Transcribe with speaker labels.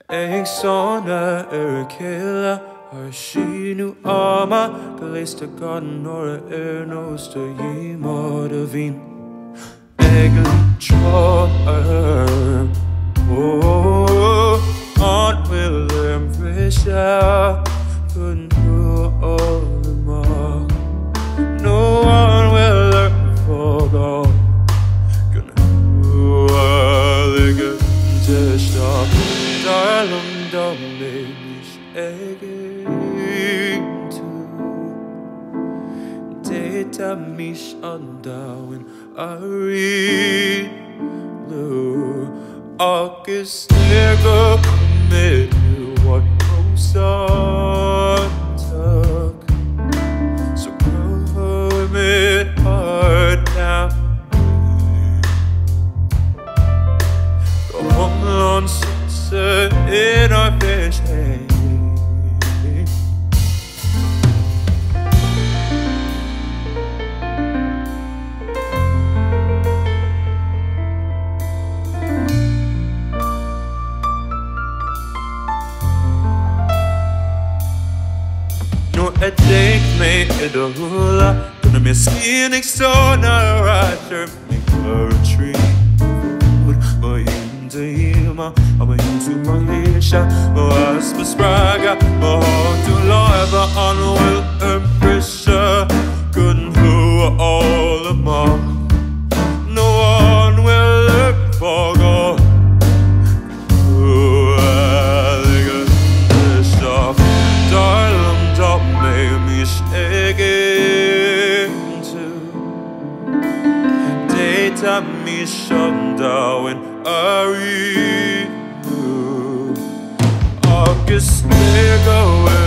Speaker 1: Ag sona ceile ar sinú ama Galéasta gan nora nos do dhíimad a bhín Ag tro an bhfuil bhríse chun all amach No an bhfuil fágáil gan uilig de stop Darlum dom mis egin tu Data mis andawin ari lu Agus nego mid what Rosan took So go mid hard now Go home on in our fish No, I think me in the hula Gonna be seeing next door now after me a retreat I'm into my Isha, my aspas braga, my heart to lava on will pressure. Couldn't do all of my. No one will look for God. Darling, don't make me shake into daytime me shut down. Agus they're going